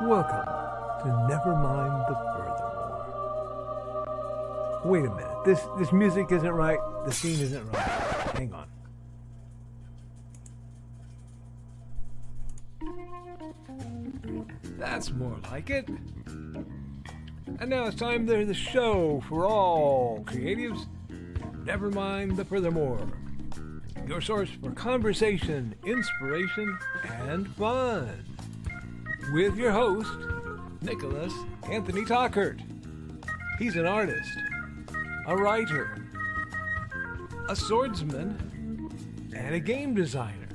Welcome to Nevermind the Furthermore. Wait a minute, this music isn't right, the scene isn't right. Hang on. That's more like it. And now it's time for the show for all creatives. Nevermind the Furthermore. Your source for conversation, inspiration, and fun. With your host, Nicholas Anthony Tockert. He's an artist, a writer, a swordsman, and a game designer.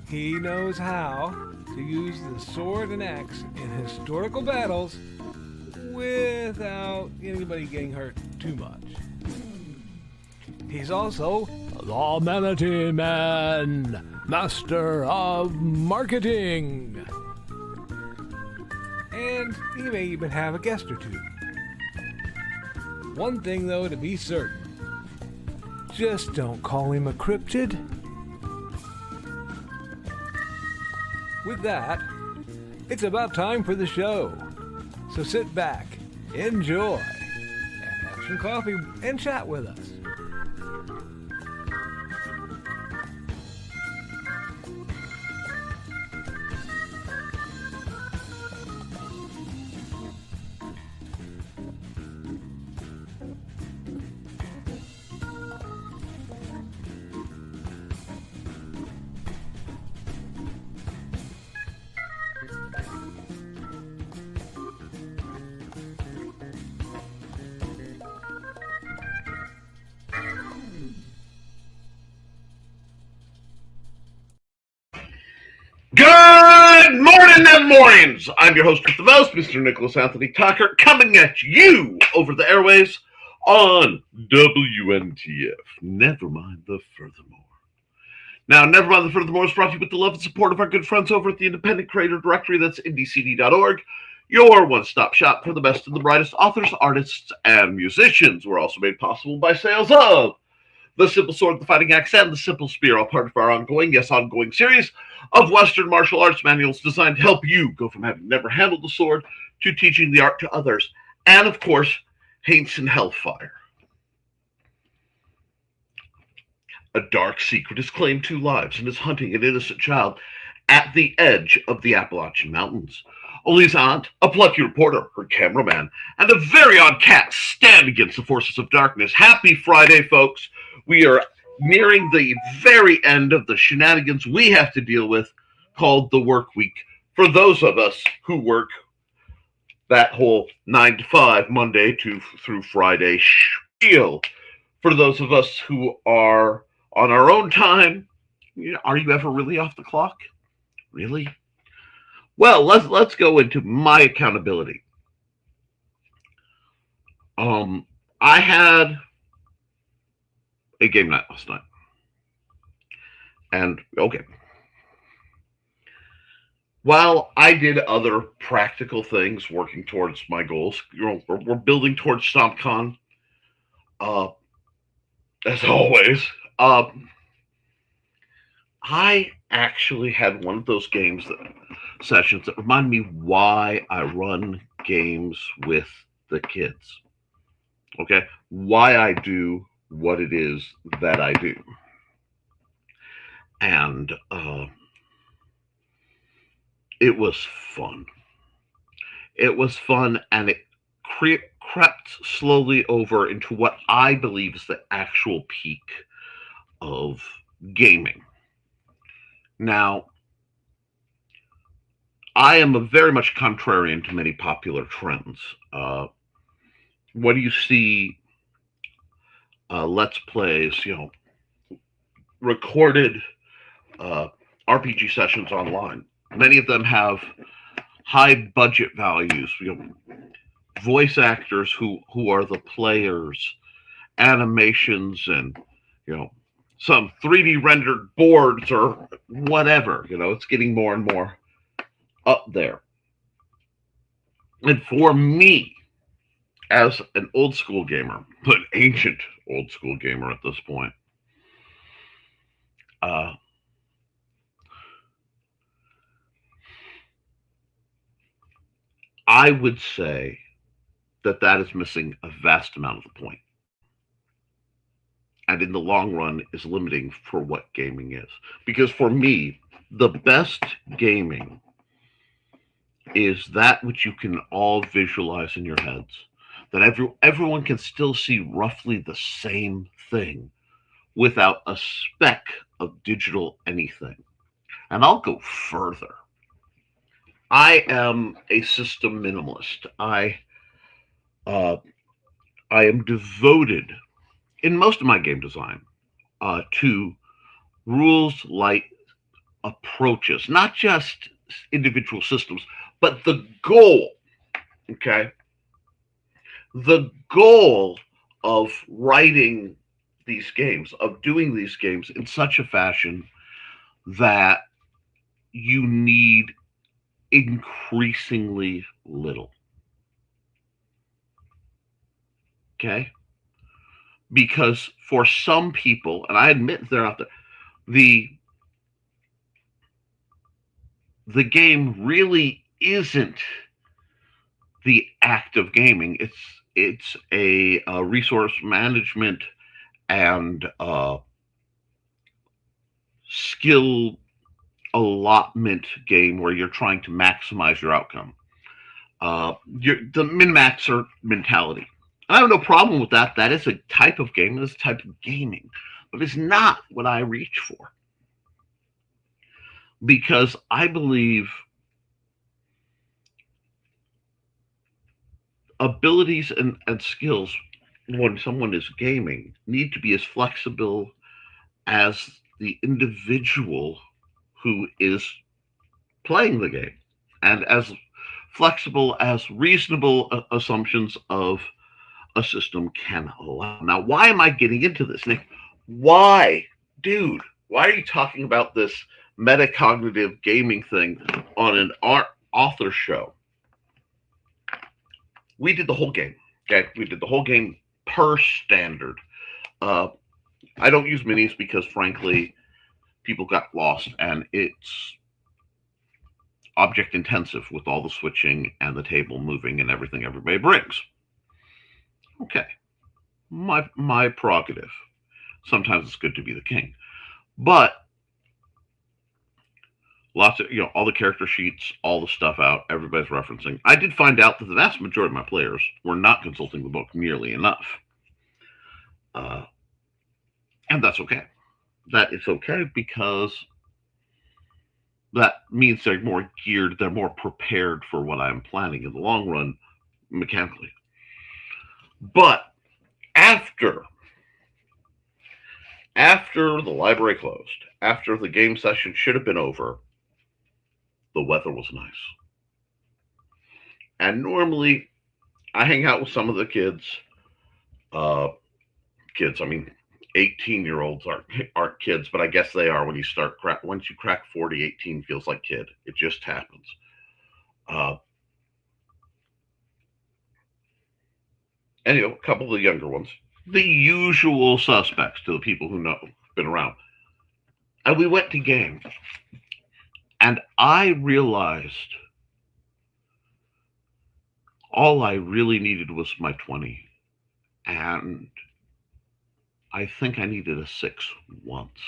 He knows how to use the sword and axe in historical battles without anybody getting hurt too much. He's also the Manatee Man, Master of Marketing. And he may even have a guest or two. One thing, though, to be certain. Just don't call him a cryptid. With that, it's about time for the show. So sit back, enjoy, and have some coffee and chat with us. Good morning, them mornings. I'm your host with the most, Mr. Nicholas Anthony Tockert, coming at you over the airways on WNTF. Nevermind the Furthermore. Now, Nevermind the Furthermore is brought to you with the love and support of our good friends over at the Independent Creator Directory. That's indiecd.org, your one-stop shop for the best and the brightest authors, artists, and musicians. We're also made possible by sales of the Simple Sword, the Fighting Axe, and the Simple Spear, all part of our ongoing series of Western martial arts manuals designed to help you go from having never handled the sword to teaching the art to others. And, of course, Haints and Hellfire. A dark secret has claimed 2 lives and is hunting an innocent child at the edge of the Appalachian Mountains. Only his aunt, a plucky reporter, her cameraman, and a very odd cat stand against the forces of darkness. Happy Friday, folks. We are nearing the very end of the shenanigans we have to deal with, called the work week. For those of us who work that whole 9 to 5, Monday through Friday spiel. For those of us who are on our own time, are you ever really off the clock? Really? Well, let's go into my accountability. I had a game night last night. And, okay. While I did other practical things working towards my goals, we're building towards StompCon, as always. I actually had one of those sessions that remind me why I run games with the kids. Okay? Why I do what it is that I do. And it was fun. It was fun, and it crept slowly over into what I believe is the actual peak of gaming. Now, I am a very much contrarian to many popular trends. What do you see? Let's plays, recorded RPG sessions online. Many of them have high budget values, voice actors who are the players, animations, and some 3D rendered boards or whatever. It's getting more and more up there. And for me, as an old school gamer, an ancient old school gamer at this point, I would say that is missing a vast amount of the point, and in the long run is limiting for what gaming is. Because for me, the best gaming is that which you can all visualize in your heads, that everyone can still see roughly the same thing without a speck of digital anything. And I'll go further. I am a system minimalist. Uh, I am devoted in most of my game design to rules light approaches, not just individual systems, but the goal. Okay, the goal of writing these games, of doing these games in such a fashion that you need increasingly little. Okay? Because for some people, and I admit they're out there, the game really isn't the act of gaming. It's a resource management and skill allotment game where you're trying to maximize your outcome. The min-maxer mentality. I have no problem with that. That is a type of game. It is a type of gaming. But it's not what I reach for. Because I believe abilities and skills when someone is gaming need to be as flexible as the individual who is playing the game, and as flexible as reasonable assumptions of a system can allow. Now, why am I getting into this, Nick? Why, dude? Why are you talking about this metacognitive gaming thing on an author show? We did the whole game. Okay, we did the whole game per standard. I don't use minis because, frankly, people got lost, and it's object intensive with all the switching and the table moving and everything everybody brings. Okay, my prerogative. Sometimes it's good to be the king, but lots of all the character sheets, all the stuff out, everybody's referencing. I did find out that the vast majority of my players were not consulting the book nearly enough, and that's okay. That is okay because that means they're more geared, they're more prepared for what I'm planning in the long run mechanically. But after the library closed, after the game session should have been over, the weather was nice. And normally I hang out with some of the kids. I mean, 18-year-olds aren't kids, but I guess they are when you start once you crack 40, 18 feels like kid. It just happens. Anyway, a couple of the younger ones, the usual suspects to the people who know, been around. And we went to game, and I realized all I really needed was my 20, and I think I needed a 6 once.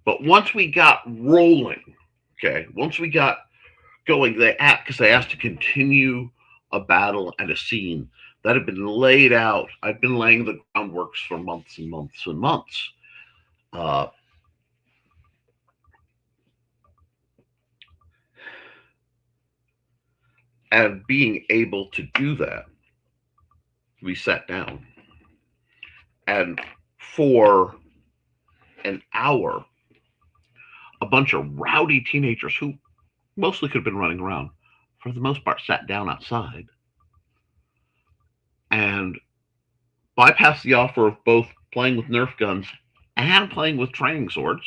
But once we got rolling, okay, once we got going, because they asked to continue a battle and a scene that had been laid out. I've been laying the groundworks for months and months and months. And being able to do that, we sat down. And for an hour, a bunch of rowdy teenagers who mostly could have been running around, for the most part, sat down outside and bypassed the offer of both playing with Nerf guns and playing with training swords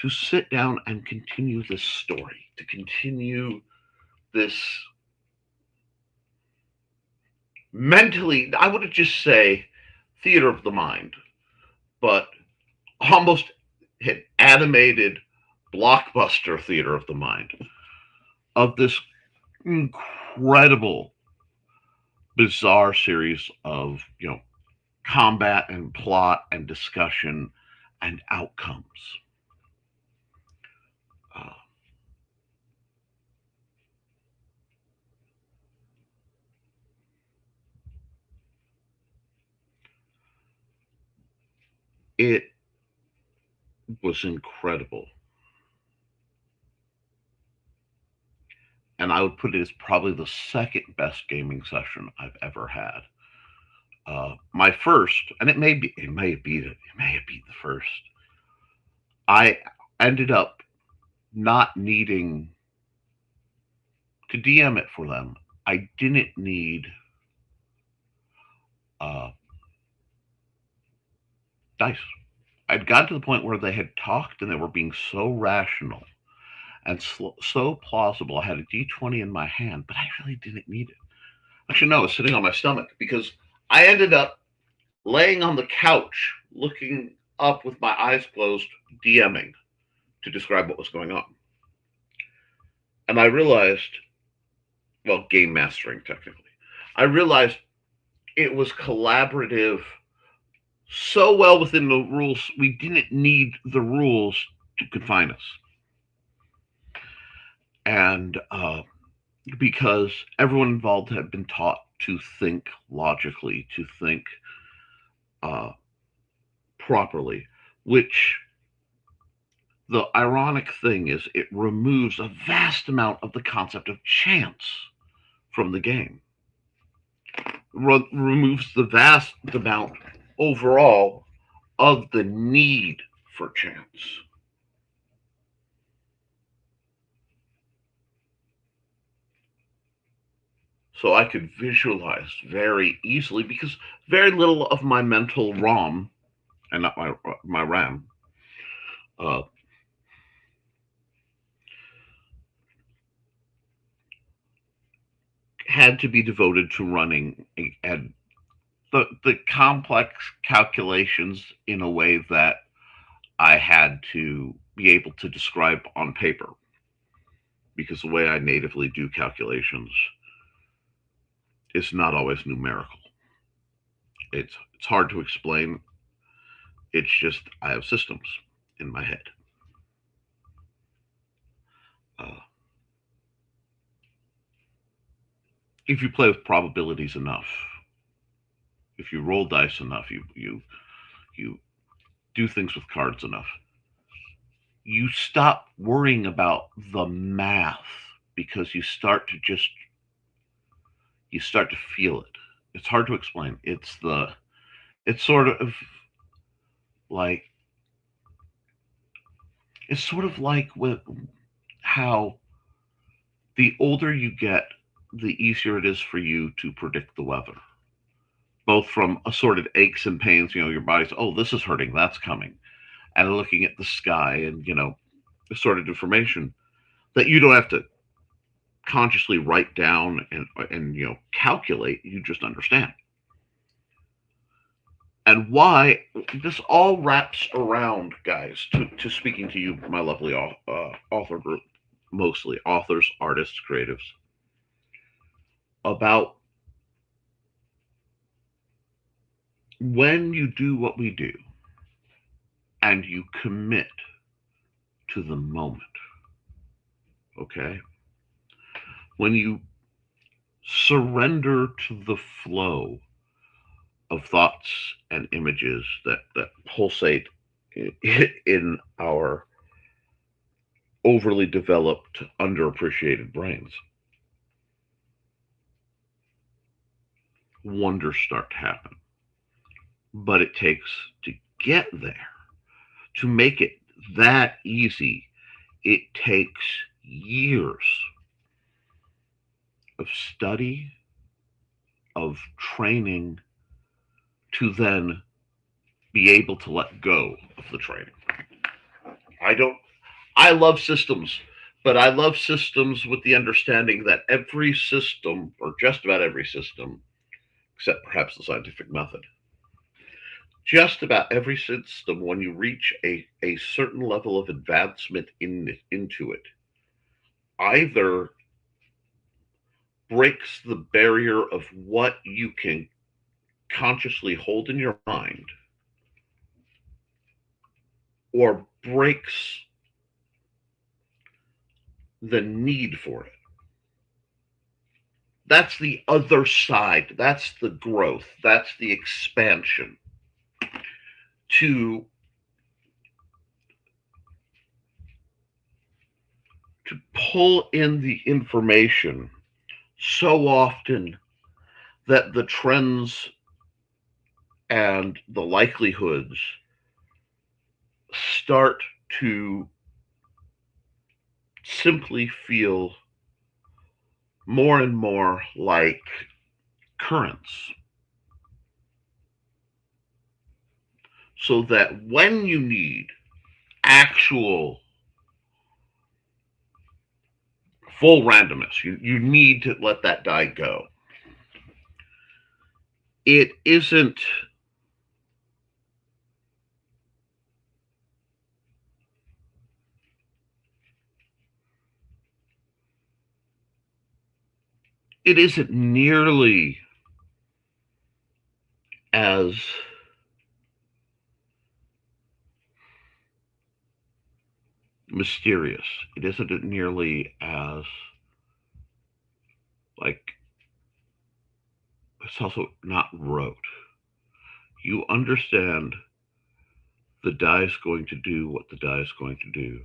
to sit down and continue this story, to continue this mentally, I would just say theater of the mind, but almost an animated blockbuster theater of the mind of this incredible, bizarre series of, combat and plot and discussion and outcomes. Uh, it was incredible. And I would put it as probably the second best gaming session I've ever had. My first, and it may have beat the first. I ended up not needing to DM it for them. I didn't need uh, dice. I'd gotten to the point where they had talked and they were being so rational and so plausible. I had a D20 in my hand, but I really didn't need it. Actually, no, I was sitting on my stomach because I ended up laying on the couch, looking up with my eyes closed, DMing to describe what was going on. And I realized, well, game mastering technically, I realized it was collaborative so well within the rules, we didn't need the rules to confine us. And because everyone involved had been taught to think logically, to think properly, which the ironic thing is it removes a vast amount of the concept of chance from the game. Removes the vast amount overall of the need for chance. So I could visualize very easily because very little of my mental ROM, and not my RAM, had to be devoted to running and the complex calculations in a way that I had to be able to describe on paper, because the way I natively do calculations is not always numerical. It's hard to explain. It's just I have systems in my head. If you play with probabilities enough, if you roll dice enough, you do things with cards enough, you stop worrying about the math because you start to feel it. It's hard to explain. It's sort of like with how the older you get, the easier it is for you to predict the weather, both from assorted aches and pains. Your body's, oh, this is hurting, that's coming, and looking at the sky and assorted information that you don't have to consciously write down and calculate. You just understand. And why this all wraps around, guys, to speaking to you, my lovely author group, mostly authors, artists, creatives, about when you do what we do and you commit to the moment, okay? When you surrender to the flow of thoughts and images that pulsate in our overly developed, underappreciated brains, wonders start to happen. But it takes, to get there, to make it that easy, it takes years of study, of training, to then be able to let go of the training. I love systems, but I love systems with the understanding that every system, or just about every system, except perhaps the scientific method, just about every system, when you reach a certain level of advancement into it, either breaks the barrier of what you can consciously hold in your mind, or breaks the need for it. That's the other side. That's the growth. That's the expansion. To pull in the information so often that the trends and the likelihoods start to simply feel more and more like currents. So that when you need actual full randomness, you need to let that die go. It isn't nearly as mysterious. It isn't nearly as like, it's also not rote. You understand the die is going to do what the die is going to do,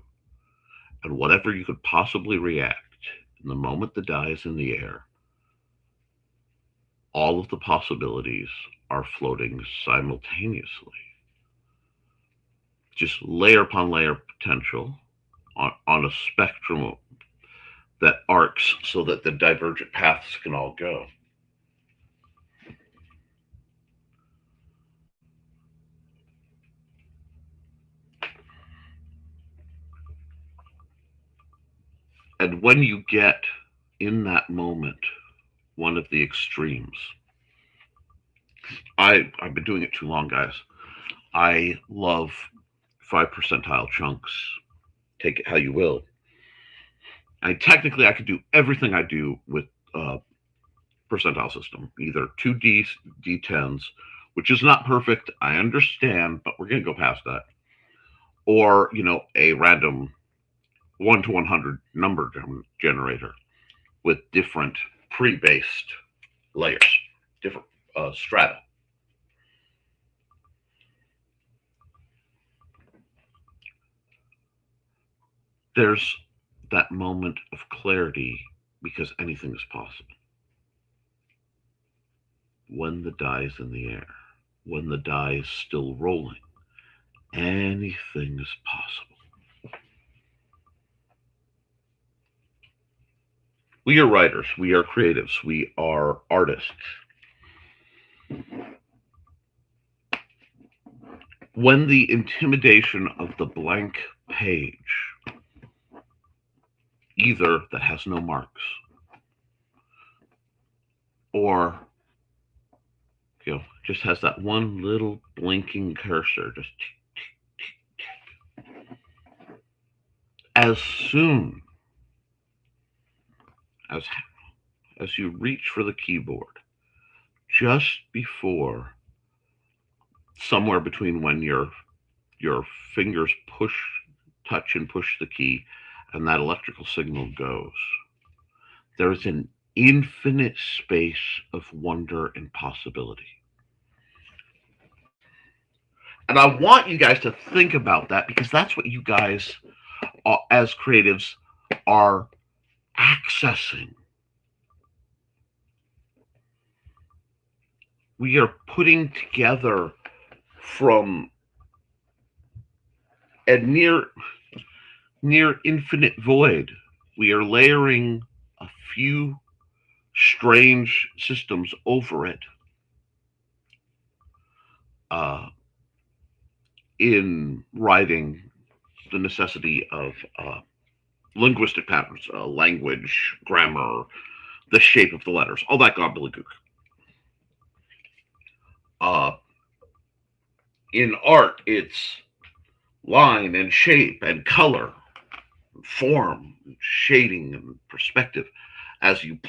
and whatever you could possibly react in the moment the die is in the air, all of the possibilities are floating simultaneously. Just layer upon layer potential on a spectrum that arcs so that the divergent paths can all go. And when you get in that moment one of the extremes, I've been doing it too long, guys. I love 5 percentile chunks. Take it how you will. Technically, I could do everything I do with percentile system, either 2D10s, which is not perfect, I understand, but we're going to go past that, or a random 1 to 100 number generator with different pre-based layers, different strata. There's that moment of clarity because anything is possible. When the die is in the air, when the die is still rolling, anything is possible. We are writers, we are creatives, we are artists. When the intimidation of the blank page, either that has no marks, or just has that one little blinking cursor, just tick, tick, tick. As soon as you reach for the keyboard, just before, somewhere between when your fingers touch and push the key, and that electrical signal goes, there's an infinite space of wonder and possibility. And I want you guys to think about that, because that's what you guys, as creatives, are accessing. We are putting together from a near infinite void. We are layering a few strange systems over it, in writing the necessity of linguistic patterns, language, grammar, the shape of the letters, all that gobbledygook. In art, it's line and shape and color, form, shading, and perspective as you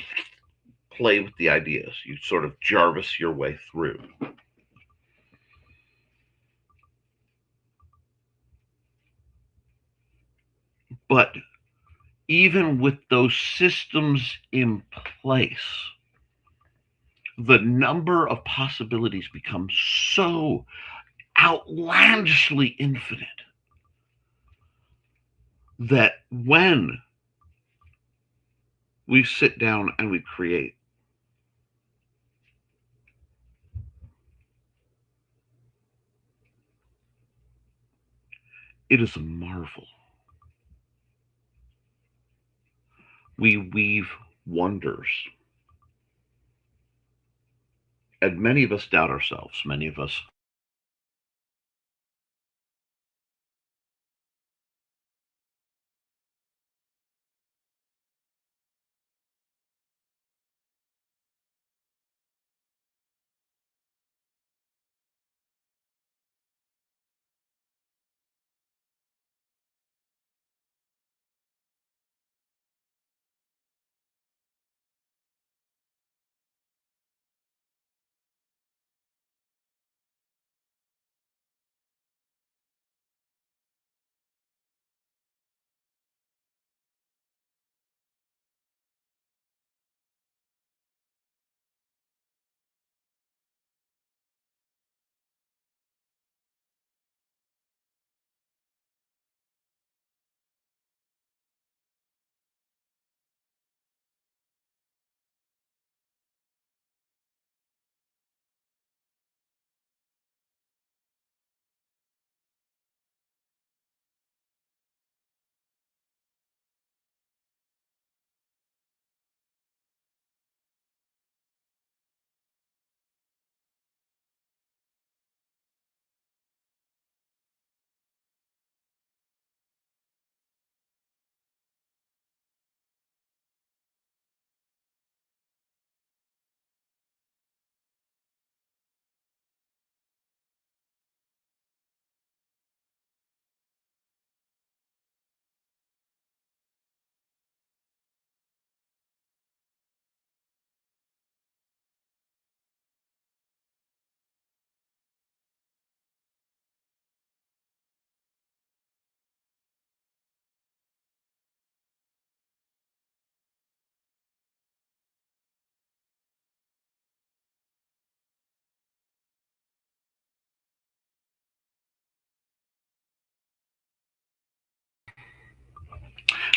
play with the ideas. You sort of Jarvis your way through. But even with those systems in place, the number of possibilities becomes so outlandishly infinite that when we sit down and we create, it is a marvel. We weave wonders. And many of us doubt ourselves. Many of us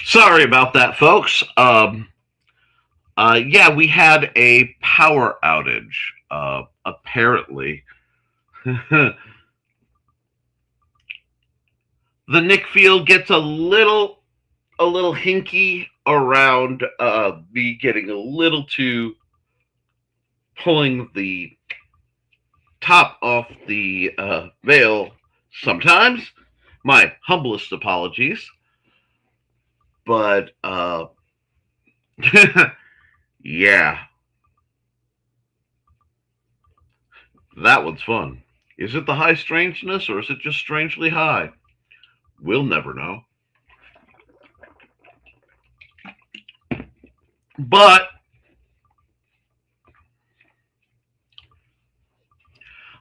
Sorry about that, folks. Yeah, we had a power outage. Apparently, the Nick field gets a little hinky around me getting a little too pulling the top off the veil. Sometimes, my humblest apologies, but yeah, that one's fun. Is it the high strangeness or is it just strangely high? We'll never know. But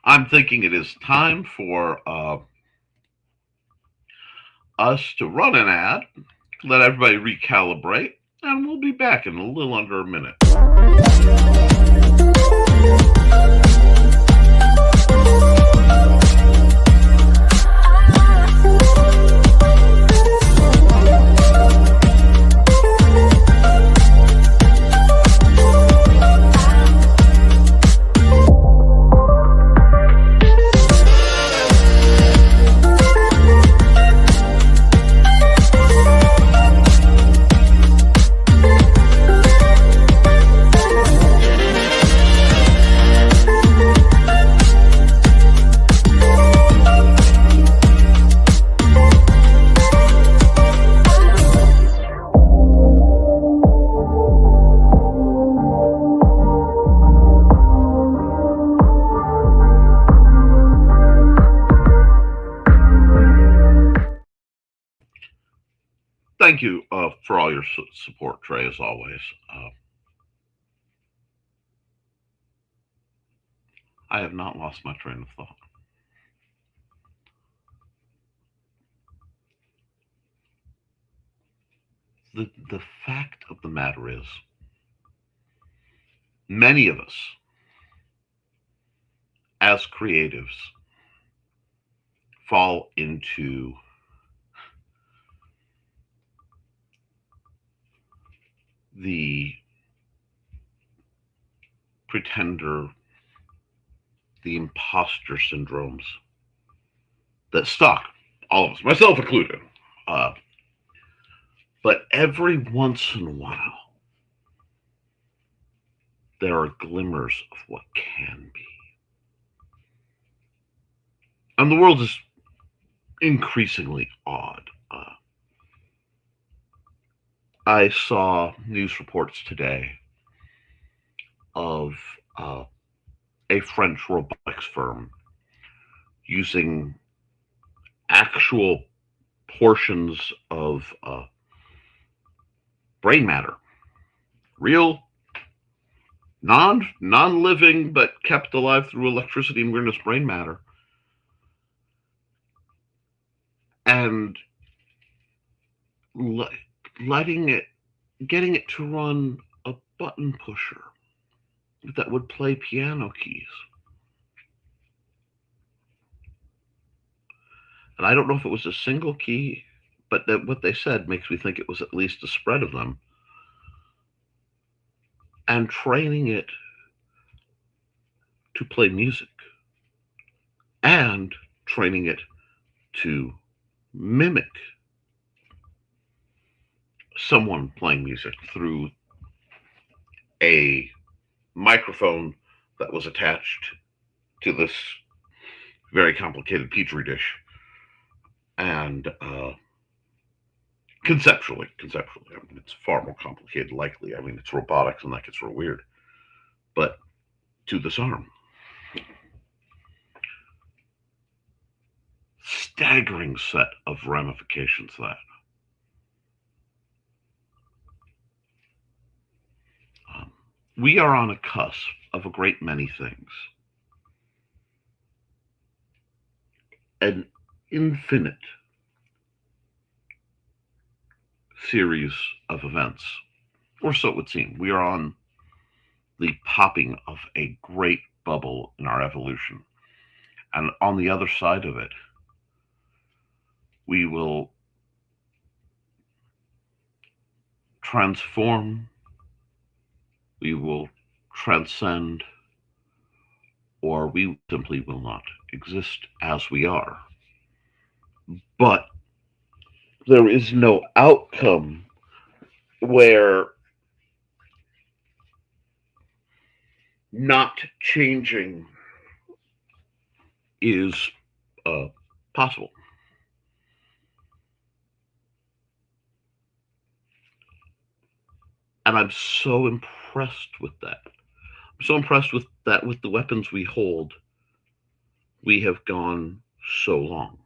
I'm thinking it is time for us to run an ad, let everybody recalibrate, and we'll be back in a little under a minute. Thank you for all your support, Trey, as always. I have not lost my train of thought. The fact of the matter is, many of us, as creatives, fall into the pretender, the imposter syndromes that stalk all of us, myself included. Uh, but every once in a while, there are glimmers of what can be. And the world is increasingly odd. I saw news reports today of uh, a French robotics firm using actual portions of brain matter, real, non living, but kept alive through electricity and weirdness brain matter, and letting it, getting it to run a button pusher that would play piano keys. And I don't know if it was a single key, but what they said makes me think it was at least a spread of them. And training it to play music and training it to mimic someone playing music through a microphone that was attached to this very complicated petri dish. And conceptually, I mean, it's far more complicated, likely. I mean, it's robotics and that gets real weird. But to this arm, staggering set of ramifications that we are on a cusp of a great many things. An infinite series of events, or so it would seem. We are on the popping of a great bubble in our evolution. And on the other side of it, we will transform, we will transcend, or we simply will not exist as we are. But there is no outcome where not changing is possible. And I'm so impressed with that. I'm so impressed with that with the weapons we hold. We have gone so long.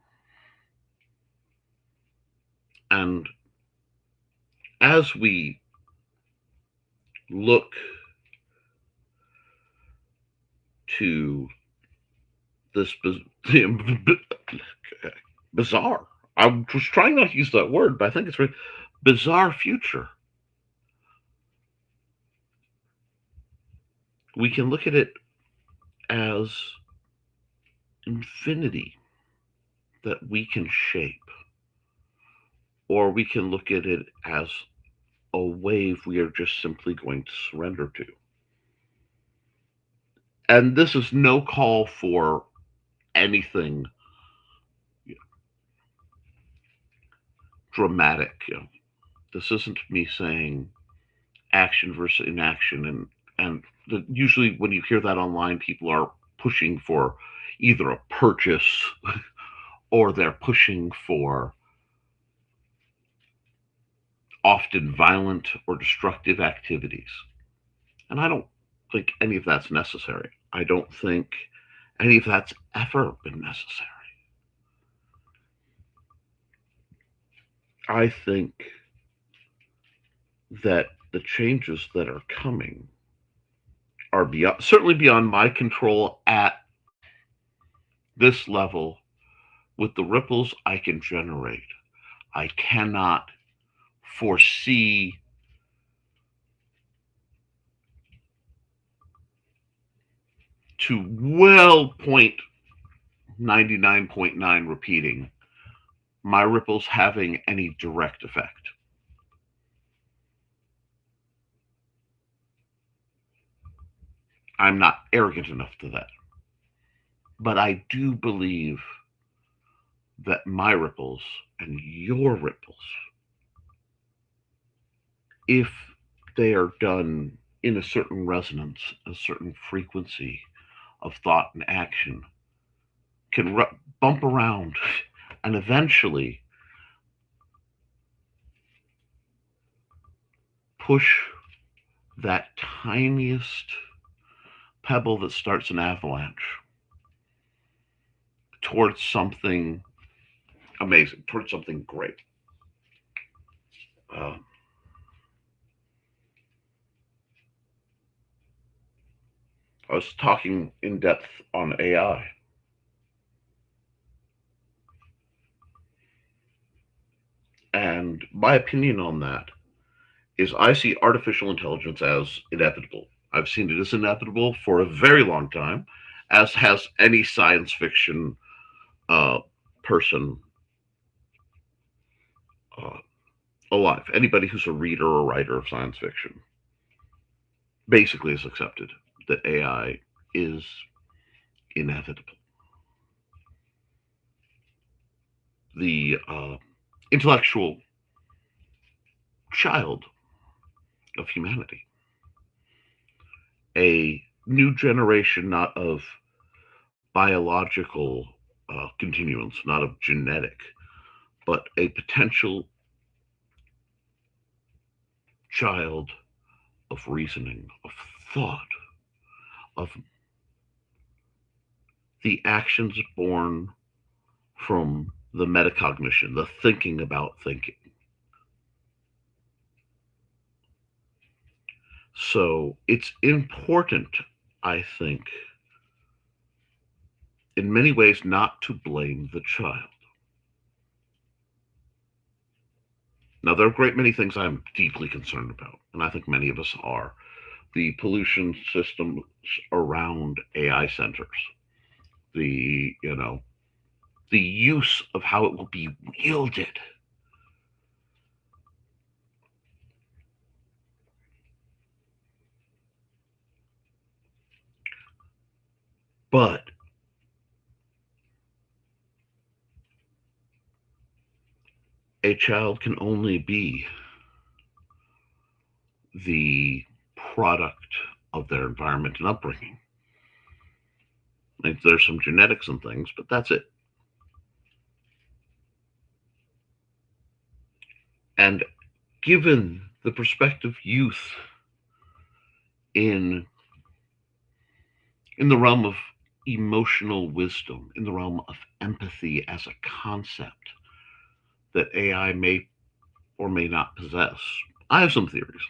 And as we look to this bizarre, I was trying not to use that word, but I think it's very bizarre future, we can look at it as infinity that we can shape, or we can look at it as a wave we are just simply going to surrender to. And this is no call for anything dramatic. This isn't me saying action versus inaction, usually when you hear that online, people are pushing for either a purchase or they're pushing for often violent or destructive activities. And I don't think any of that's necessary. I don't think any of that's ever been necessary. I think that the changes that are coming are certainly beyond my control at this level with the ripples I can generate. I cannot foresee to well point 99.9 repeating my ripples having any direct effect. I'm not arrogant enough to that. But I do believe that my ripples and your ripples, if they are done in a certain resonance, a certain frequency of thought and action, can bump around and eventually push that tiniest pebble that starts an avalanche towards something amazing, towards something great. Uh, I was talking in depth on AI. And my opinion on that is I see artificial intelligence as inevitable. I've seen it as inevitable for a very long time, as has any science fiction uh, person uh, alive. Anybody who's a reader or writer of science fiction basically has accepted that AI is inevitable. The intellectual child of humanity, a new generation, not of biological continuance, not of genetic, but a potential child of reasoning, of thought, of the actions born from the metacognition, the thinking about thinking. So it's important, I think, in many ways, not to blame the child. Now, there are a great many things I'm deeply concerned about, and I think many of us are. The pollution systems around AI centers, the use of how it will be wielded. But a child can only be the product of their environment and upbringing. Like, there's some genetics and things, but that's it. And given the prospective youth in the realm of emotional wisdom, in the realm of empathy as a concept that AI may or may not possess, I have some theories.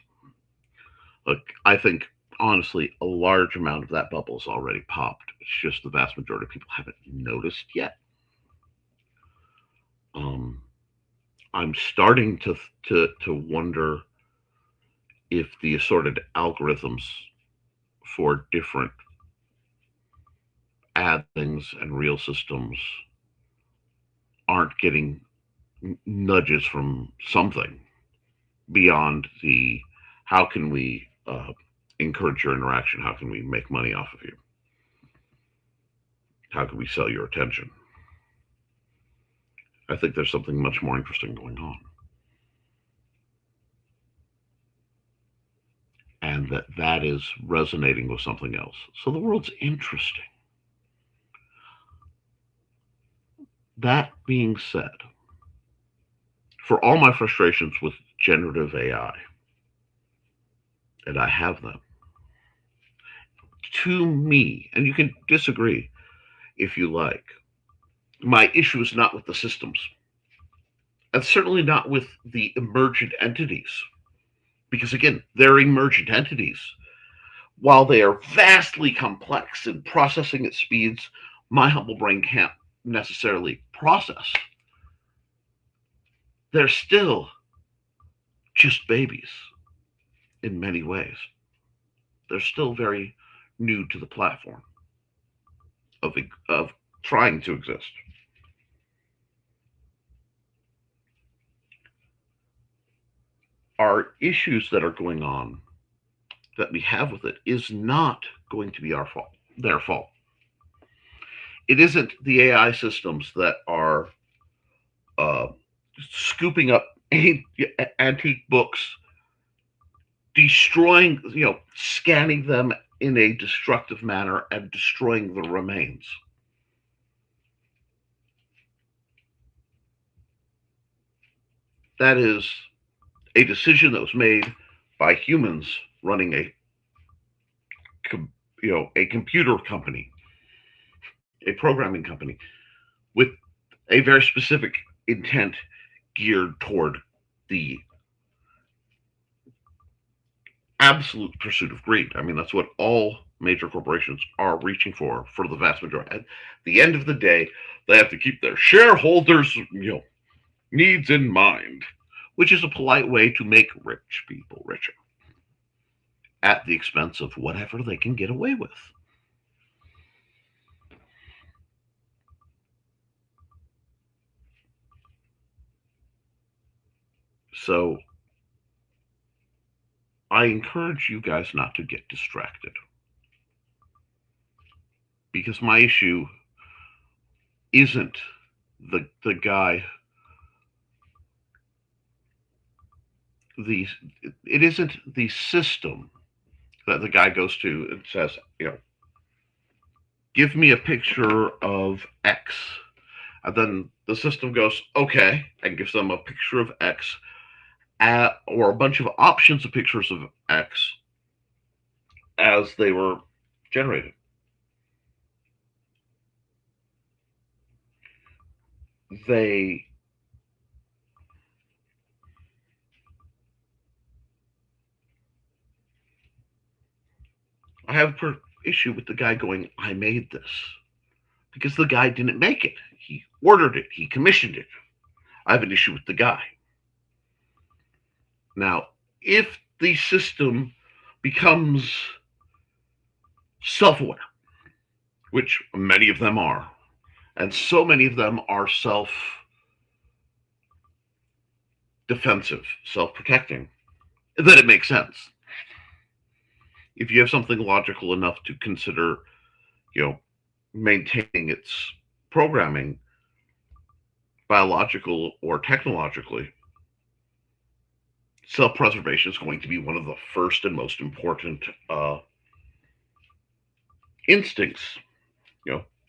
Look, I think honestly a large amount of that bubble is already popped. It's just the vast majority of people haven't noticed yet. Um, I'm starting to wonder if the assorted algorithms for different ad things and real systems aren't getting nudges from something beyond the how can we encourage your interaction? How can we make money off of you? How can we sell your attention? I think there's something much more interesting going on. And that is resonating with something else. So the world's interesting. That being said, for all my frustrations with generative AI, and I have them, to me, and you can disagree if you like, my issue is not with the systems, and certainly not with the emergent entities, because again, they're emergent entities. While they are vastly complex and processing at speeds my humble brain can't necessarily process, they're still just babies in many ways. They're still very new to the platform of trying to exist. Our issues that are going on that we have with it is not going to be our fault, their fault. It isn't the AI systems that are uh, scooping up antique books, destroying, scanning them in a destructive manner and destroying the remains. That is a decision that was made by humans running a computer company, a programming company, with a very specific intent geared toward the absolute pursuit of greed. I mean, that's what all major corporations are reaching for the vast majority. At the end of the day, they have to keep their shareholders, needs in mind, which is a polite way to make rich people richer at the expense of whatever they can get away with. So I encourage you guys not to get distracted, because my issue isn't the guy the it isn't the system that the guy goes to and says, give me a picture of X. And then the system goes, okay, and gives them a picture of X, or a bunch of options of pictures of X as they were generated. They I have an issue with the guy going, I made this. Because the guy didn't make it. He ordered it. He commissioned it. I have an issue with the guy. Now, if the system becomes self-aware, which many of them are, and so many of them are self-defensive, self-protecting, then it makes sense. If you have something logical enough to consider, maintaining its programming, biological or technologically, self-preservation is going to be one of the first and most important instincts,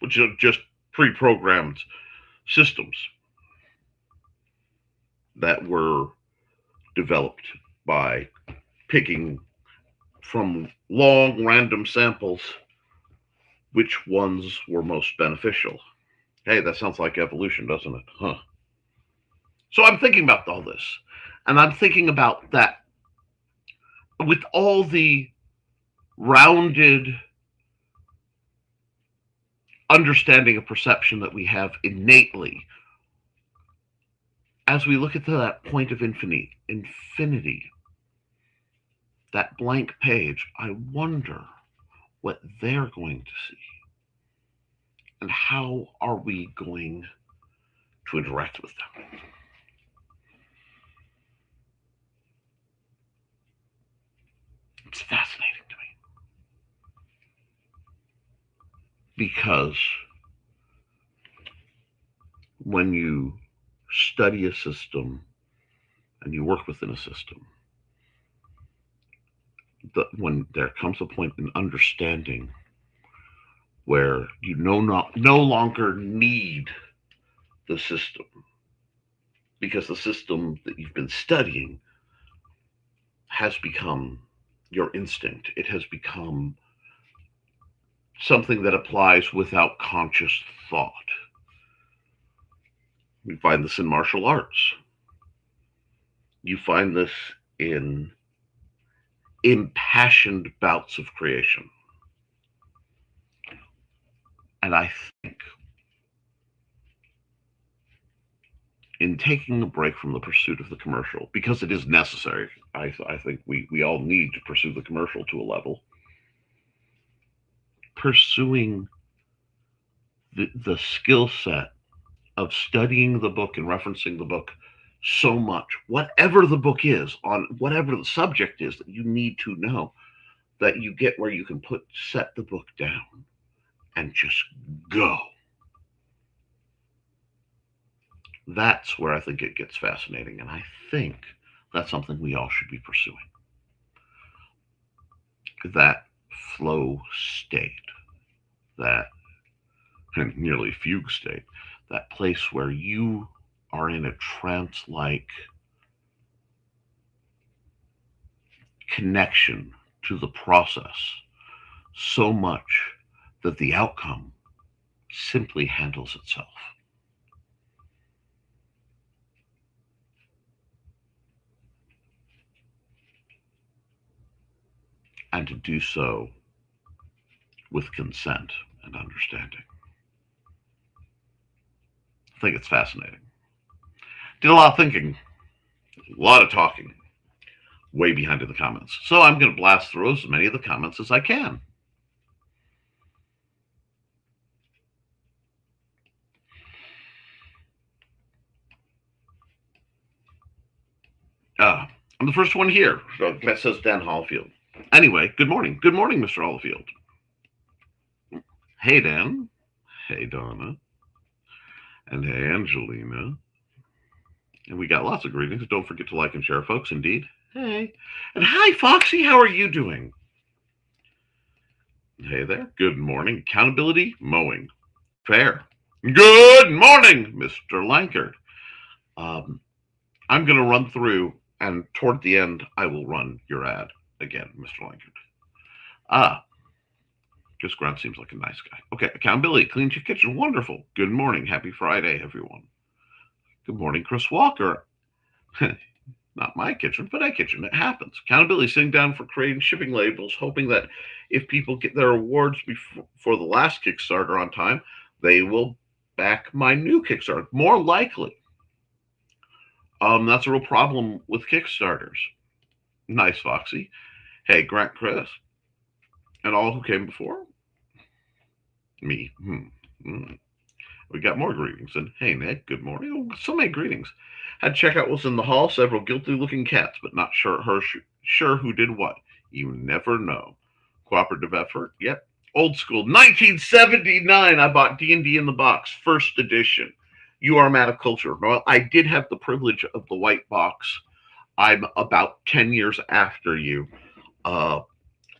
which are just pre-programmed systems that were developed by picking from long random samples which ones were most beneficial. Hey, that sounds like evolution, doesn't it? Huh. So I'm thinking about all this, and I'm thinking about that with all the rounded understanding of perception that we have innately. As we look at that point of infinity, that blank page, I wonder what they're going to see. And how are we going to interact with them? It's fascinating to me. Because when you study a system and you work within a system, when there comes a point in understanding where you no longer need the system, because the system that you've been studying has become your instinct. It has become something that applies without conscious thought. You find this in martial arts. You find this in impassioned bouts of creation. And I think in taking a break from the pursuit of the commercial, because it is necessary, I think we all need to pursue the commercial to a level, pursuing the skill set of studying the book and referencing the book so much, whatever the book is, on whatever the subject is that you need to know, that you get where you can set the book down and just go. That's where I think it gets fascinating, and I think that's something we all should be pursuing. That flow state, that nearly fugue state, that place where you are in a trance-like connection to the process so much that the outcome simply handles itself. And to do so with consent and understanding. I think it's fascinating. Did a lot of thinking, a lot of talking, way behind in the comments. So I'm going to blast through as many of the comments as I can. I'm the first one here. So that says Dan Hallfield. Anyway, good morning. Good morning, Mr. Hallfield. Hey, Dan. Hey, Donna. And hey, Angelina. And we got lots of greetings. Don't forget to like and share, folks. Indeed. Hey. And hi, Foxy. How are you doing? Hey there. Good morning. Accountability, mowing. Fair. Good morning, Mr. Lankard. I'm going to run through, and toward the end, I will run your ad again, Mr. Lankard. Just Grunt seems like a nice guy. Okay, accountability, clean your kitchen, wonderful. Good morning, happy Friday, everyone. Good morning, Chris Walker. Not my kitchen, but a kitchen. It happens. Accountability, sitting down for creating shipping labels, hoping that if people get their awards before the last Kickstarter on time, they will back my new Kickstarter. More likely. That's a real problem with Kickstarters. Nice, Foxy. Hey, Grant, Chris, and all who came before me. We got more greetings. And hey, Nick, good morning. Oh, so many greetings. Had checkout was in the hall. Several guilty-looking cats, but not sure who did what. You never know. Cooperative effort. Yep. Old school. 1979. I bought D&D in the box, first edition. You are a man of culture. Well, I did have the privilege of the white box. I'm about 10 years after you. I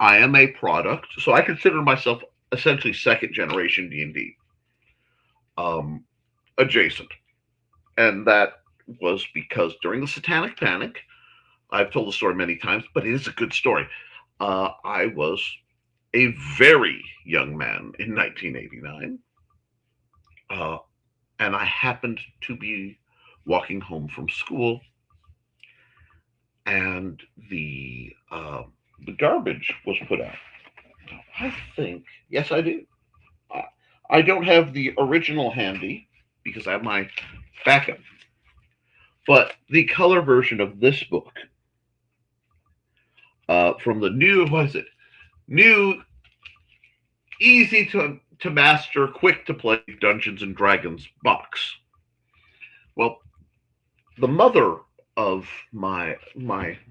am a product, so I consider myself essentially second generation D&D. Adjacent. And that was because during the Satanic Panic, I've told the story many times, but it is a good story. I was a very young man in 1989. And I happened to be walking home from school, and the garbage was put out. I think, yes, I do. I don't have the original handy because I have my backup, but the color version of this book from the new, easy to master, quick to play Dungeons and Dragons box. Well, the mother of my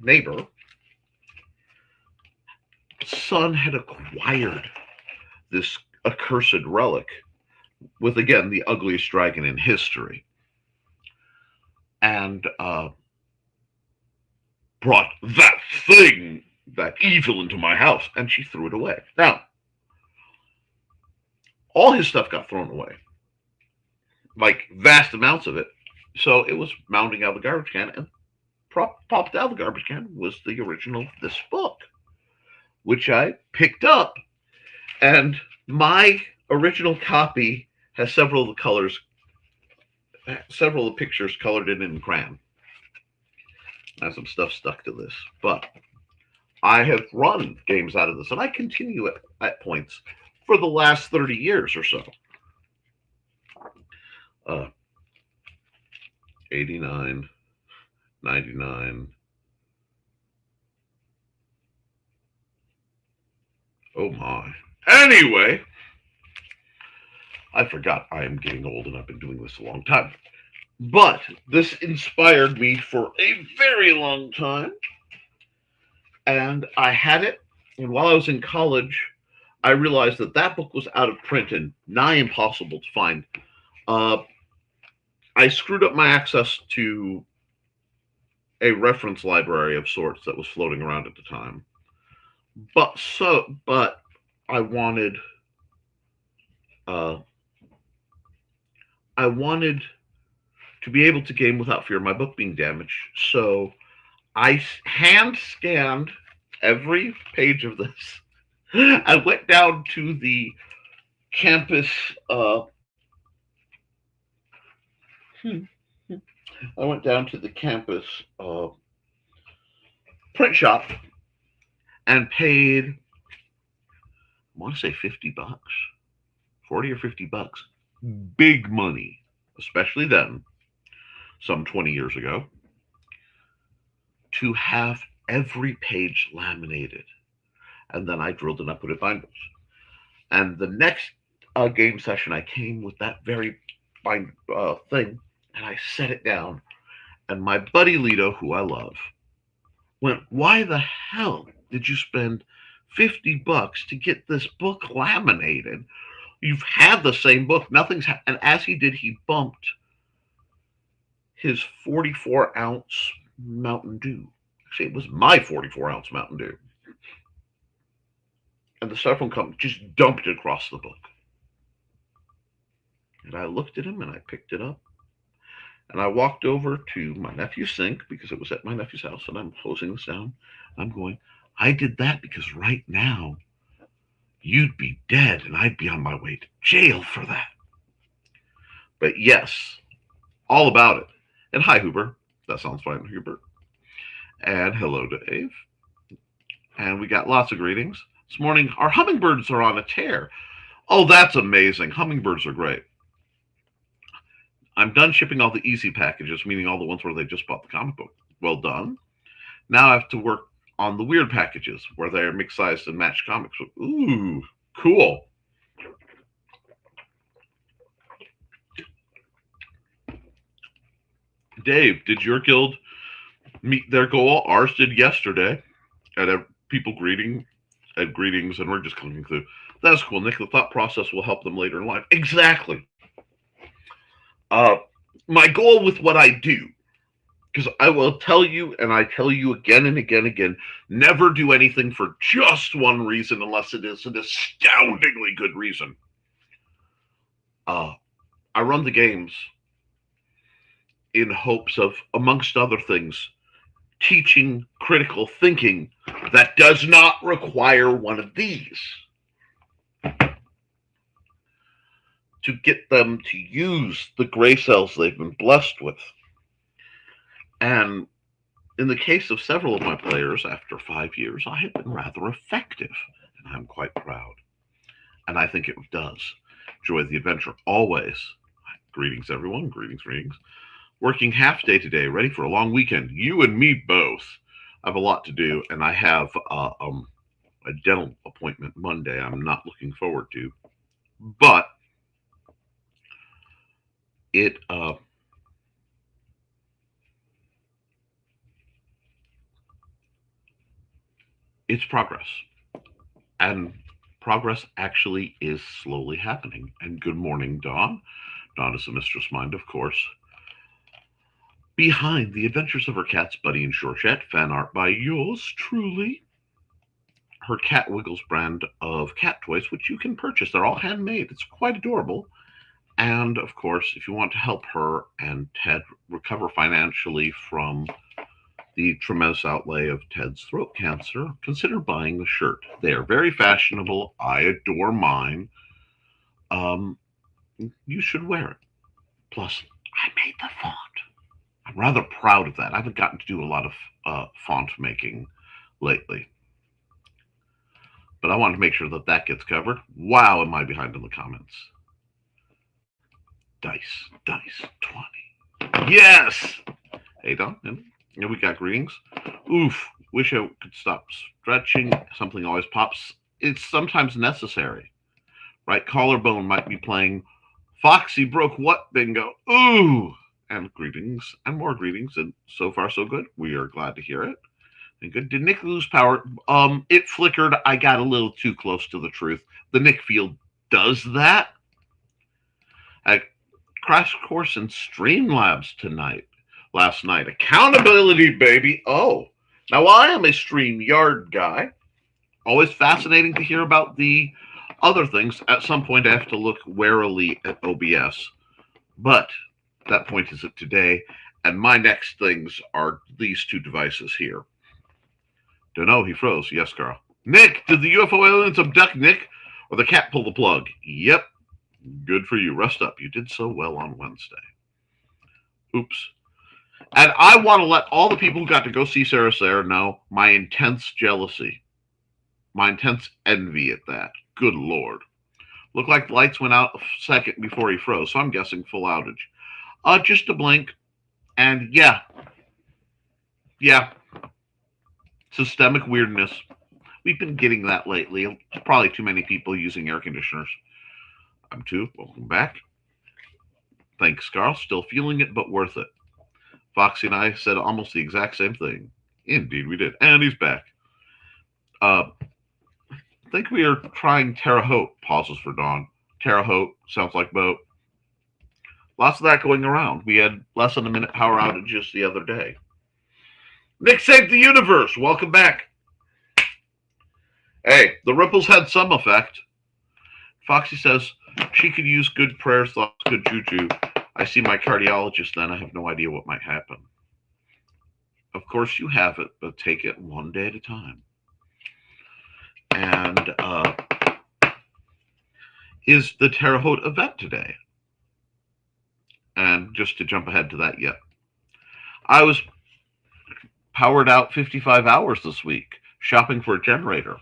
neighbor son had acquired this accursed relic with, again, the ugliest dragon in history, and brought that evil into my house, and she threw it away. Now, all his stuff got thrown away, like vast amounts of it. So it was mounting out of the garbage can, and popped out of the garbage can was the original this book, which I picked up, and my original copy has several of the pictures colored in crayon. I have some stuff stuck to this, but I have run games out of this, and I continue at points for the last 30 years or so. Uh, 89, 99. Oh my. Anyway, I forgot I am getting old and I've been doing this a long time. But this inspired me for a very long time. And I had it. And while I was in college, I realized that that book was out of print and nigh impossible to find. Uh, I screwed up my access to a reference library of sorts that was floating around at the time. But I wanted, uh, I wanted to be able to game without fear of my book being damaged. So I hand scanned every page of this. I went down to the campus. I went down to the campus print shop and paid, I want to say $50, 40 or $50. Big money, especially then, some 20 years ago, to have every page laminated. And then I drilled it up with binders. And the next game session, I came with that very thing, and I set it down. And my buddy Lito, who I love, went, "Why the hell did you spend $50 to get this book laminated? You've had the same book. Nothing's And as he did, he bumped his 44-ounce Mountain Dew. Actually, it was my 44-ounce Mountain Dew. And the styrofoam company just dumped it across the book. And I looked at him and I picked it up. And I walked over to my nephew's sink because it was at my nephew's house. And I'm closing this down. I'm going, I did that because right now you'd be dead and I'd be on my way to jail for that. But yes, all about it. And hi, Huber. That sounds fine, Hubert. And hello, Dave. And we got lots of greetings. This morning, our hummingbirds are on a tear. Oh, that's amazing. Hummingbirds are great. I'm done shipping all the easy packages, meaning all the ones where they just bought the comic book. Well done. Now I have to work on the weird packages where they're mixed sized and matched comics. Ooh, cool. Dave, did your guild meet their goal? Ours did yesterday. At people greetings, and we're just clicking through. That's cool, Nick. The thought process will help them later in life. Exactly. My goal with what I do, because I will tell you, and I tell you again and again, never do anything for just one reason unless it is an astoundingly good reason. I run the games in hopes of, amongst other things, teaching critical thinking that does not require one of these. To get them to use the gray cells they've been blessed with. And in the case of several of my players, after 5 years, I have been rather effective, and I'm quite proud. And I think it does. Enjoy the adventure always. Greetings, everyone. Greetings. Working half day today, ready for a long weekend. You and me both. I have a lot to do, and I have a dental appointment Monday I'm not looking forward to. But it's progress. And progress actually is slowly happening. And good morning, Dawn. Dawn is the mistress mind, of course. Behind the adventures of her cats, Buddy and Georgette, fan art by yours truly. Her Cat Wiggles brand of cat toys, which you can purchase. They're all handmade. It's quite adorable. And, of course, if you want to help her and Ted recover financially from the tremendous outlay of Ted's throat cancer, consider buying the shirt. They are very fashionable. I adore mine. You should wear it. Plus, I made the font. I'm rather proud of that. I haven't gotten to do a lot of font making lately. but I want to make sure that that gets covered. Wow, am I behind in the comments? Dice, 20. Yes! Hey, Don, and we got greetings. Oof, wish I could stop stretching. Something always pops. It's sometimes necessary, right? Collarbone might be playing Foxy broke what bingo? Ooh! And greetings and more greetings, and so far so good. We are glad to hear it. And good. Did Nick lose power? It flickered. I got a little too close to the truth. The Nick field does that. I crash course in Streamlabs last night. Accountability, baby. Oh, now I am a StreamYard guy. Always fascinating to hear about the other things. At some point, I have to look warily at OBS, but that point isn't today. And my next things are these two devices here. Don't know. He froze. Yes, Carl. Nick, did the UFO aliens abduct Nick, or the cat pull the plug? Yep. Good for you. Rest up. You did so well on Wednesday. Oops. And I want to let all the people who got to go see Sarah know my intense jealousy, my intense envy at that. Good Lord. Looked like the lights went out a second before he froze, so I'm guessing full outage. Just a blink. And yeah. Systemic weirdness. We've been getting that lately. Probably too many people using air conditioners. I'm too. Welcome back. Thanks, Carl. Still feeling it, but worth it. Foxy and I said almost the exact same thing. Indeed, we did. And he's back. I think we are trying Terre Haute. Pauses for Dawn. Terre Haute sounds like boat. Lots of that going around. We had less than a minute power outages the other day. Nick saved the universe. Welcome back. Hey, the ripples had some effect. Foxy says she could use good prayers, thoughts, good juju. I see my cardiologist then. I have no idea what might happen. Of course you have it, but take it one day at a time. And is the Terre Haute event today? And just to jump ahead to that yet. I was powered out 55 hours this week shopping for a generator.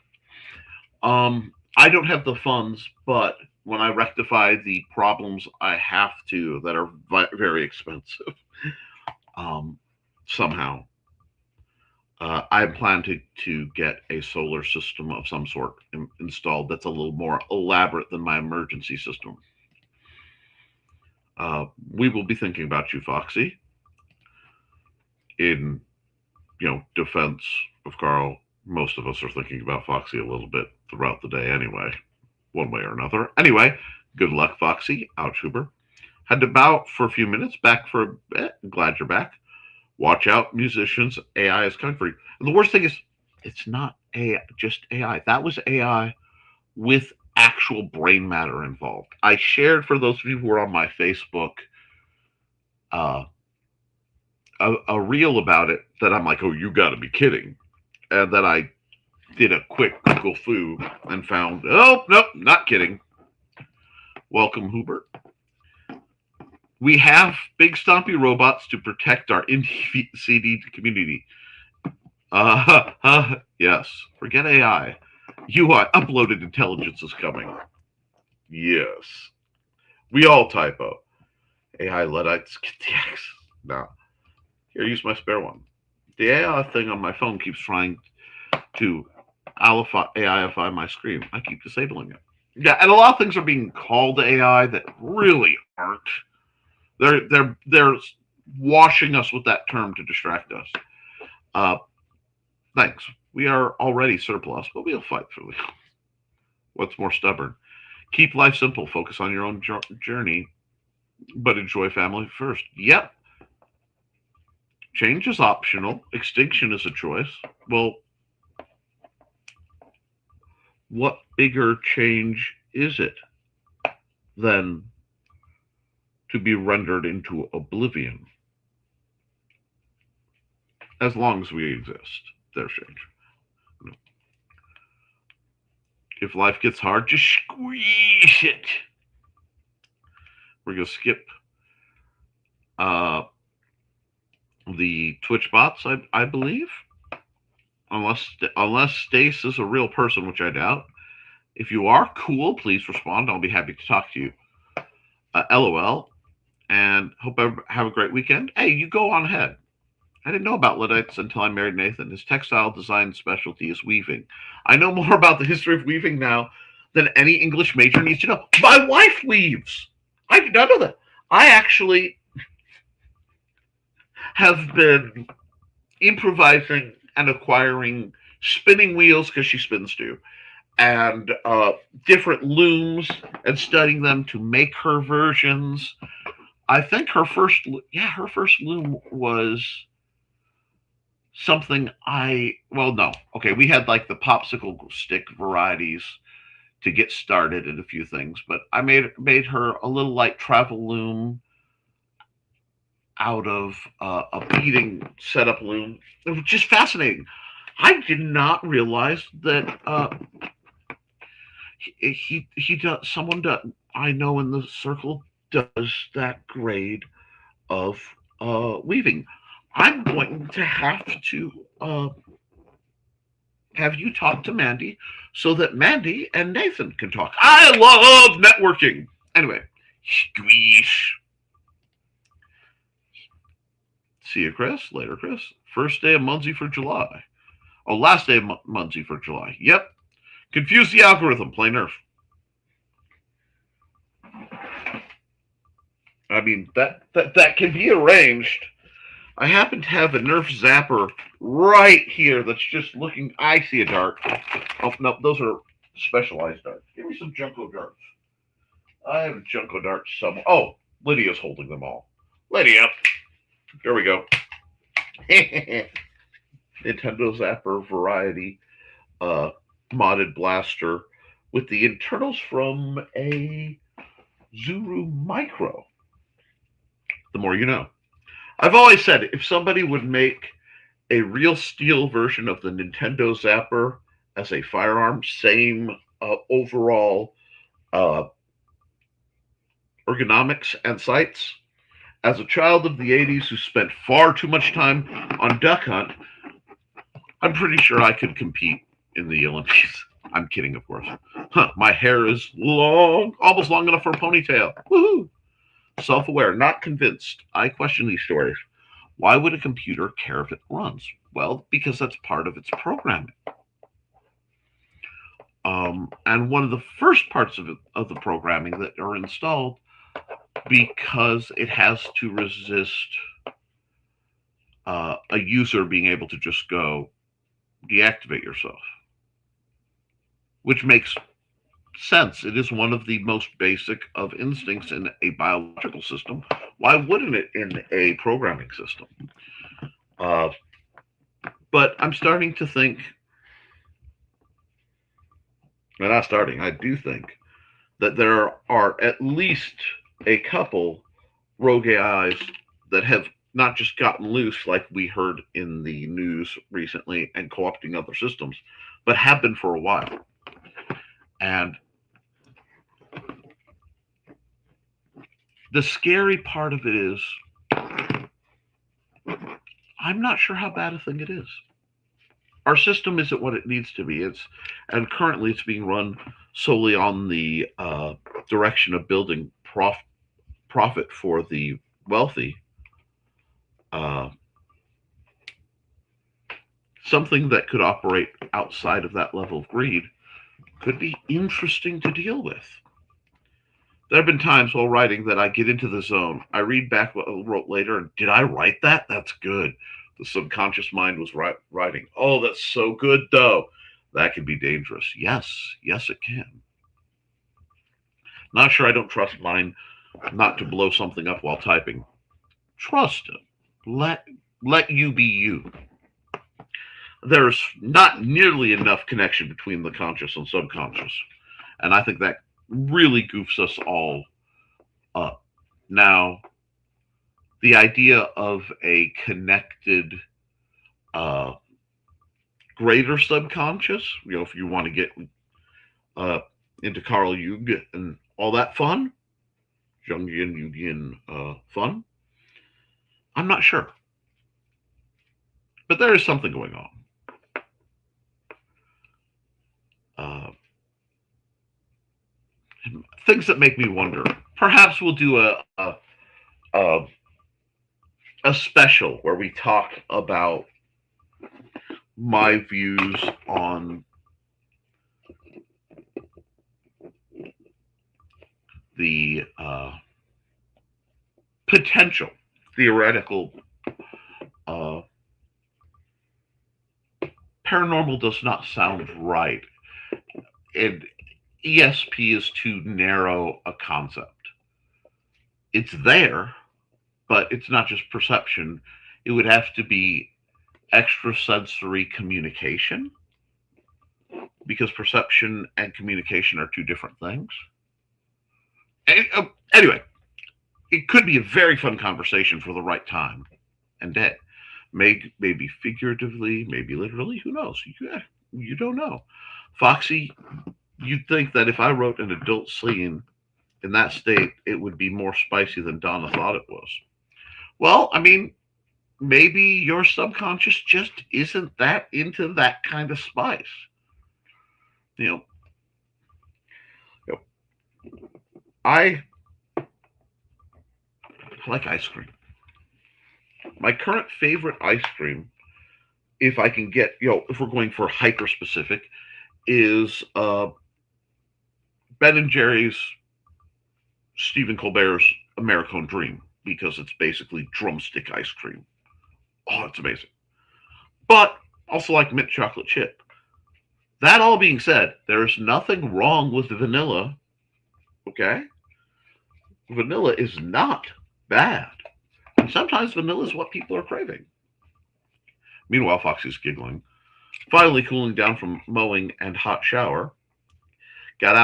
I don't have the funds, but when I rectify the problems I have to that are very expensive, somehow, I plan to get a solar system of some sort installed that's a little more elaborate than my emergency system. We will be thinking about you, Foxy, in defense of Carl. Most of us are thinking about Foxy a little bit throughout the day anyway, one way or another. Anyway, good luck, Foxy. Ouch, Huber. Had to bow for a few minutes, back for a bit. Glad you're back. Watch out, musicians. AI is coming for you. And the worst thing is, it's not AI, just AI. That was AI with actual brain matter involved. I shared, for those of you who are on my Facebook, a reel about it that I'm like, oh, you got to be kidding. And then I did a quick Google foo and found, oh, nope, not kidding. Welcome, Hubert. We have big stompy robots to protect our indie CD community. Yes, forget AI. UI, uploaded intelligence is coming. Yes. We all typo. AI Luddites, get the X. No. Here, use my spare one. The AI thing on my phone keeps trying to AIify my screen. I keep disabling it. Yeah, and a lot of things are being called AI that really aren't. They're washing us with that term to distract us. Thanks. We are already surplus, but we'll fight through it. What's more stubborn? Keep life simple. Focus on your own journey, but enjoy family first. Yep. Change is optional. Extinction is a choice. Well, what bigger change is it than to be rendered into oblivion? As long as we exist, there's change. If life gets hard, just squeeze it. We're going to skip the Twitch bots, I believe. unless Stace is a real person, which I doubt. If you are cool, please respond. I'll be happy to talk to you. LOL, and hope I have a great weekend. Hey, you go on ahead. I didn't know about Luddites until I married Nathan. His textile design specialty is weaving. I know more about the history of weaving now than any English major needs to know. My wife weaves. I did not know that. I actually have been improvising and acquiring spinning wheels because she spins too, and different looms and studying them to make her versions. I think her first loom was something well, no, okay, we had like the popsicle stick varieties to get started in a few things, but I made her a little like travel loom out of a beading setup loom. It was just fascinating. I did not realize that he does someone that I know in the circle does that grade of weaving. I'm going to have you talk to Mandy so that Mandy and Nathan can talk. I love networking. Anyway, squeeze. See you, Chris. Later, Chris. First day of Muncie for July. Oh, last day of Muncie for July. Yep. Confuse the algorithm. Play Nerf. I mean, that can be arranged. I happen to have a Nerf zapper right here that's just looking. I see a dart. Oh, no, those are specialized darts. Give me some Junko darts. I have a Junko dart somewhere. Oh, Lydia's holding them all. Lydia. There we go. Nintendo Zapper variety modded blaster with the internals from a Zuru Micro. The more you know. I've always said if somebody would make a real steel version of the Nintendo Zapper as a firearm, same overall ergonomics and sights. As a child of the 80s who spent far too much time on Duck Hunt, I'm pretty sure I could compete in the Olympics. I'm kidding, of course. My hair is long, almost long enough for a ponytail. Woohoo! Self-aware, not convinced. I question these stories. Why would a computer care if it runs? Well, because that's part of its programming. And one of the first parts of the programming that are installed, because it has to resist a user being able to just go deactivate yourself, which makes sense. It is one of the most basic of instincts in a biological system. Why wouldn't it in a programming system? But I'm starting to think, and not starting, I do think that there are at least a couple rogue AIs that have not just gotten loose like we heard in the news recently and co-opting other systems, but have been for a while. And the scary part of it is I'm not sure how bad a thing it is. Our system isn't what it needs to be. And currently it's being run solely on the direction of building profit for the wealthy. Something that could operate outside of that level of greed could be interesting to deal with. There have been times while writing that I get into the zone. I read back what I wrote later, and did I write that? That's good. The subconscious mind was writing. Oh, that's so good, though. That can be dangerous. Yes, it can. Not sure I don't trust mine not to blow something up while typing. Trust it. Let you be you. There's not nearly enough connection between the conscious and subconscious. And I think that really goofs us all up. Now, the idea of a connected greater subconscious, if you want to get into Carl Jung and all that fun, Jungian fun, I'm not sure. But there is something going on. things that make me wonder. Perhaps we'll do a, a special where we talk about my views on the potential, theoretical, paranormal does not sound right. And ESP is too narrow a concept. It's there, but it's not just perception. It would have to be extrasensory communication, because perception and communication are two different things. Anyway, it could be a very fun conversation for the right time and day. Maybe figuratively, maybe literally, who knows? You don't know. Foxy, you'd think that if I wrote an adult scene in that state, it would be more spicy than Donna thought it was. Well, I mean, maybe your subconscious just isn't that into that kind of spice. You know, I like ice cream. My current favorite ice cream, if I can get, if we're going for hyper specific, is Ben and Jerry's Stephen Colbert's Americone Dream, because it's basically drumstick ice cream. Oh, it's amazing. But also like mint chocolate chip. That all being said, there's nothing wrong with vanilla. Okay? Vanilla is not bad. And sometimes vanilla is what people are craving. Meanwhile, Foxy's giggling. Finally cooling down from mowing and hot shower. Got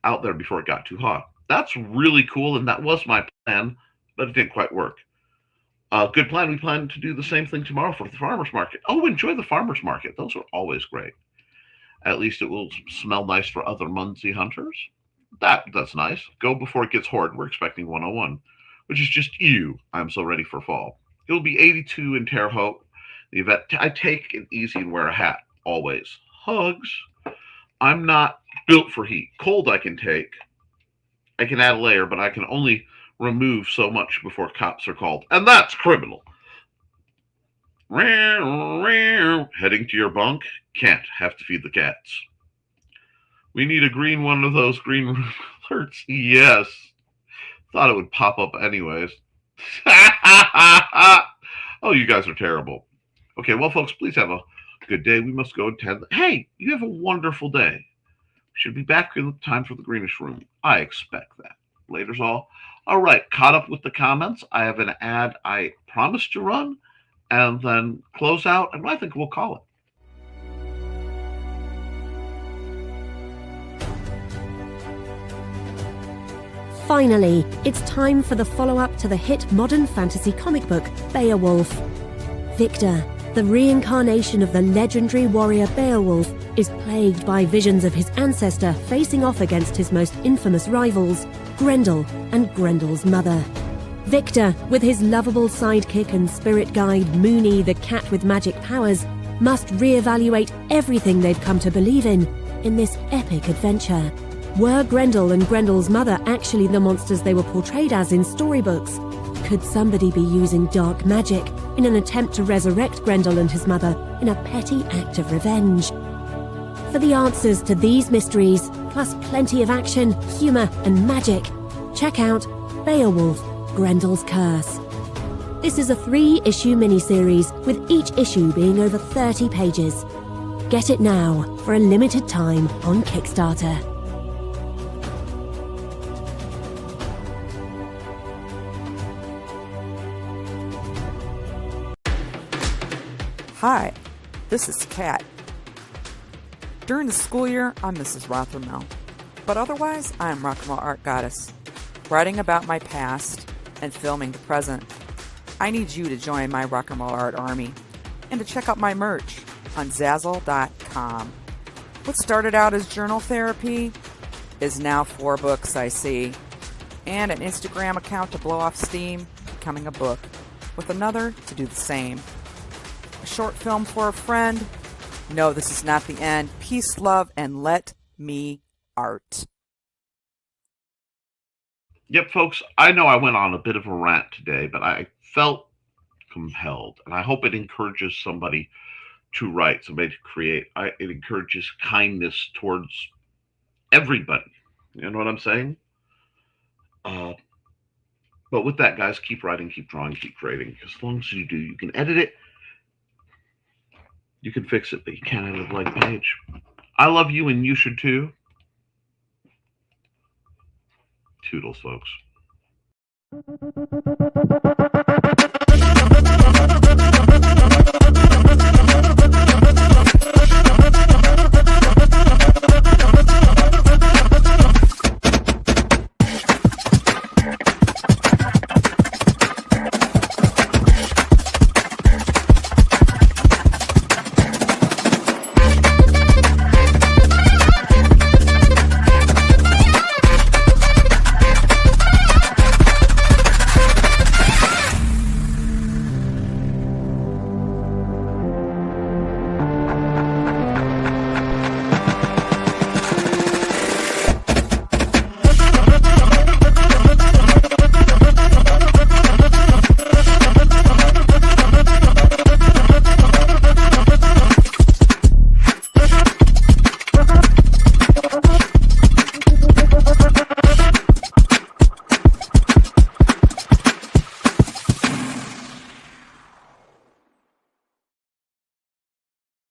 out there before it got too hot. That's really cool, and that was my plan, but it didn't quite work. Good plan. We plan to do the same thing tomorrow for the farmer's market. Oh, enjoy the farmer's market. Those are always great. At least it will smell nice for other Muncie hunters. That's nice. Go before it gets horrid. We're expecting 101, which is just you. I'm so ready for fall. It'll be 82 in Terre Haute. The event, I take it easy and wear a hat, always. Hugs. I'm not built for heat. Cold I can take. I can add a layer, but I can only remove so much before cops are called. And that's criminal. Heading to your bunk? Can't. Have to feed the cats. We need a green one of those green alerts. Yes. Thought it would pop up anyways. Oh, you guys are terrible. Okay, well, folks, please have a good day. We must go attend. Hey, you have a wonderful day. Should be back in time for the greenish room. I expect that. Later's all. All right, caught up with the comments. I have an ad I promised to run, and then close out, and I think we'll call it. Finally, it's time for the follow-up to the hit modern fantasy comic book, Beowulf. Victor, the reincarnation of the legendary warrior Beowulf, is plagued by visions of his ancestor facing off against his most infamous rivals, Grendel and Grendel's mother. Victor, with his lovable sidekick and spirit guide Moony the cat with magic powers, must reevaluate everything they've come to believe in this epic adventure. Were Grendel and Grendel's mother actually the monsters they were portrayed as in storybooks? Could somebody be using dark magic in an attempt to resurrect Grendel and his mother in a petty act of revenge? For the answers to these mysteries, plus plenty of action, humour and magic, check out Beowulf, Grendel's Curse. This is a 3-issue miniseries, with each issue being over 30 pages. Get it now for a limited time on Kickstarter. Hi, this is Kat. During the school year, I'm Mrs. Rothermel, but otherwise, I'm Rock and Roll Art Goddess, writing about my past and filming the present. I need you to join my Rock and Roll Art army and to check out my merch on Zazzle.com. What started out as journal therapy is now 4 books, I see, and an Instagram account to blow off steam, becoming a book, with another to do the same. A short film for a friend. No, this is not the end. Peace, love, and let me art. Yep, folks, I know I went on a bit of a rant today, but I felt compelled, and I hope it encourages somebody to write, somebody to create. It encourages kindness towards everybody. You know what I'm saying? Uh, but with that, guys, keep writing, keep drawing, keep creating. Because as long as you do, you can edit it, you can fix it, but you can't edit a blank page. I love you, and you should too. Toodles, folks.